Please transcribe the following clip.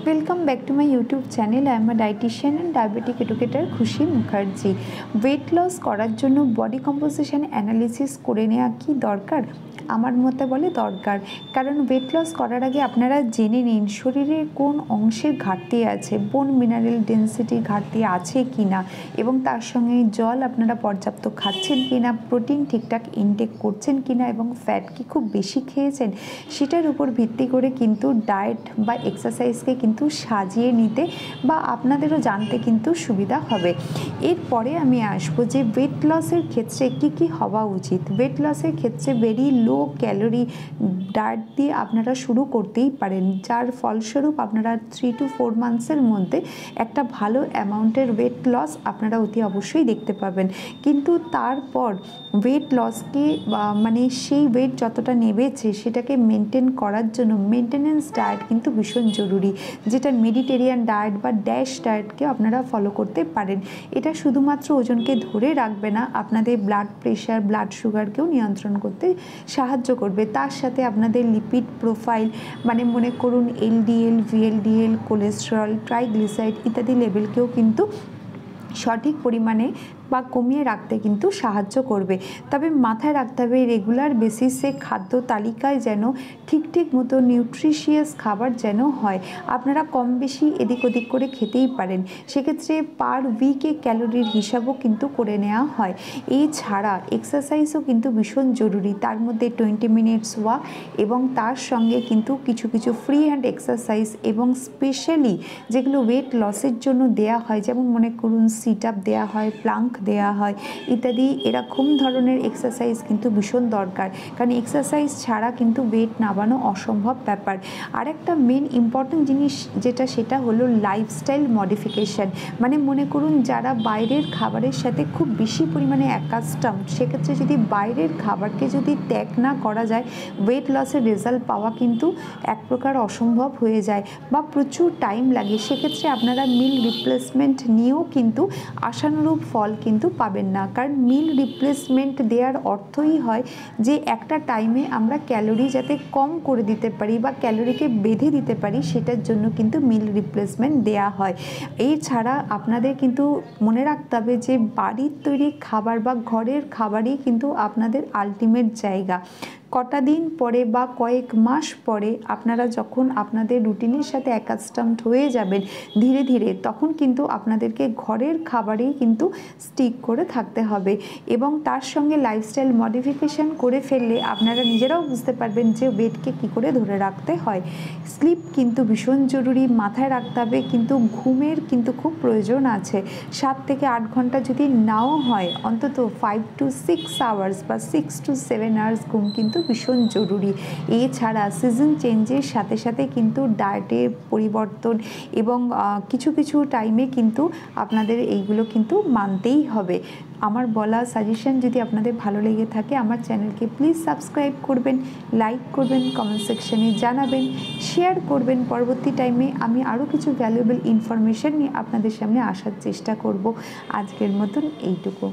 Welcome back to my YouTube channel. I am a dietitian and diabetic educator খুশি Mukherjee. Weight loss করার জন্য body composition analysis করে নেওয়া কি দরকার? আমার মতে বলে দরকার, কারণ ওয়েট লস করার আগে আপনারা জেনে নিন শরীরের কোন অংশের ঘাটতি আছে, বোন মিনারেল ডেন্সিটির ঘাটতি আছে কি না, এবং তার সঙ্গে জল আপনারা পর্যাপ্ত খাচ্ছেন কি না, প্রোটিন ঠিকঠাক ইনটেক করছেন কি না, এবং ফ্যাট কি খুব বেশি খেয়েছেন, সেটার উপর ভিত্তি করে কিন্তু ডায়েট বা এক্সারসাইজকে কিন্তু সাজিয়ে নিতে বা আপনাদেরও জানতে কিন্তু সুবিধা হবে। এরপরে আমি আসবো যে ওয়েট লসের ক্ষেত্রে কি হওয়া উচিত। ওয়েট লসের ক্ষেত্রে ভেরি লো ক্যালোরি ডায়েট দিয়ে আপনারা শুরু করতেই পারেন, যার ফলস্বরূপ আপনারা 3 to 4 মান্থসের মধ্যে একটা ভালো অ্যামাউন্টের ওয়েট লস আপনারা অতি অবশ্যই দেখতে পাবেন। কিন্তু তারপর ওয়েট লসকে মানে সেই ওয়েট যতটা নেবেছে সেটাকে মেনটেন করার জন্য মেনটেনেন্স ডায়েট কিন্তু ভীষণ জরুরি, যেটা মেডিটেরিয়ান ডায়েট বা ড্যাশ ডায়েটকে আপনারা ফলো করতে পারেন। এটা শুধুমাত্র ওজনকে ধরে রাখবে না, আপনাদের ব্লাড প্রেশার, ব্লাড সুগারকেও নিয়ন্ত্রণ করতে সাহায্য করবে। তার সাথে আপনাদের লিপিড প্রোফাইল, মানে মনে করুন এলডিএল, ভিএলডিএল, কোলেস্টেরল, ট্রাইগ্লিসারাইড ইত্যাদি লেভেলকেও কিন্তু সঠিক পরিমাণে বা কমিয়ে রাখতে কিন্তু সাহায্য করবে। তবে মাথায় রাখতে হবে রেগুলার বেসিসে খাদ্য তালিকায় যেন ঠিক মতো নিউট্রিশিয়াস খাবার যেন হয়। আপনারা কম বেশি এদিক ওদিক করে খেতেই পারেন, সেক্ষেত্রে পার উইকে ক্যালোরির হিসাবও কিন্তু করে নেওয়া হয়। এছাড়া এক্সারসাইজও কিন্তু ভীষণ জরুরি, তার মধ্যে 20 মিনিটস ওয়াক এবং তার সঙ্গে কিন্তু কিছু ফ্রি হ্যান্ড এক্সারসাইজ এবং স্পেশালি যেগুলো ওয়েট লসের জন্য দেয়া হয়, যেমন মনে করুন সিট আপ দেওয়া হয়, প্লাঙ্ক দেয়া হয় ইত্যাদি, এরকম ধরনের এক্সারসাইজ কিন্তু ভীষণ দরকার, কারণ এক্সারসাইজ ছাড়া কিন্তু ওয়েট নামানো অসম্ভব ব্যাপার। আর একটা মেন ইম্পর্টেন্ট জিনিস সেটা হলো লাইফস্টাইল মডিফিকেশান। মানে মনে করুন যারা বাইরের খাবারের সাথে খুব বেশি পরিমাণে অ্যাকাস্টম, সেক্ষেত্রে যদি বাইরের খাবারকে যদি ত্যাগ না করা যায়, ওয়েট লসের রেজাল্ট পাওয়া কিন্তু এক প্রকার অসম্ভব হয়ে যায় বা প্রচুর টাইম লাগে। সেক্ষেত্রে আপনারা মিল রিপ্লেসমেন্ট নিয়েও কিন্তু আশানুরূপ ফল কিন্তু পাবেন না, কারণ মিল রিপ্লেসমেন্ট দেওয়ার অর্থই হয় যে একটা টাইমে আমরা ক্যালোরি যাতে কম করে দিতে পারি বা ক্যালোরিকে বেঁধে দিতে পারি, সেটার জন্য কিন্তু মিল রিপ্লেসমেন্ট দেয়া হয়। এছাড়া আপনাদের কিন্তু মনে রাখতে হবে যে বাড়ির তৈরি খাবার বা ঘরের খাবারই কিন্তু আপনাদের আলটিমেট জায়গা। কটা দিন পরে বা কয়েক মাস পরে আপনারা যখন আপনাদের রুটিনের সাথে অ্যাকাস্টমড হয়ে যাবেন ধীরে ধীরে, তখন কিন্তু আপনাদেরকে ঘরের খাবারেই কিন্তু স্টিক করে থাকতে হবে, এবং তার সঙ্গে লাইফস্টাইল মডিফিকেশান করে ফেললে আপনারা নিজেরাও বুঝতে পারবেন যে ওয়েটকে কী করে ধরে রাখতে হয়। স্লিপ কিন্তু ভীষণ জরুরি, মাথায় রাখতে হবে, কিন্তু ঘুমের কিন্তু খুব প্রয়োজন আছে। 7 থেকে 8 ঘন্টা যদি নাও হয়, অন্তত 5 to 6 আওয়ার্স বা 6 to 7 আওয়ার্স ঘুম কিন্তু ভীষণ জরুরি। এছাড়া সিজন চেঞ্জের সাথে সাথে কিন্তু ডায়েটের পরিবর্তন এবং কিছু টাইমে কিন্তু আপনাদের এইগুলো কিন্তু মানতেই হবে। আমার বলা সাজেশন যদি আপনাদের ভালো লেগে থাকে, আমার চ্যানেলকে প্লিজ সাবস্ক্রাইব করবেন, লাইক করবেন, কমেন্ট সেকশনে জানাবেন, শেয়ার করবেন। পরবর্তী টাইমে আমি আরও কিছু ভ্যালুয়েবল ইনফরমেশন নিয়ে আপনাদের সামনে আসার চেষ্টা করব। আজকের মতন এইটুকু।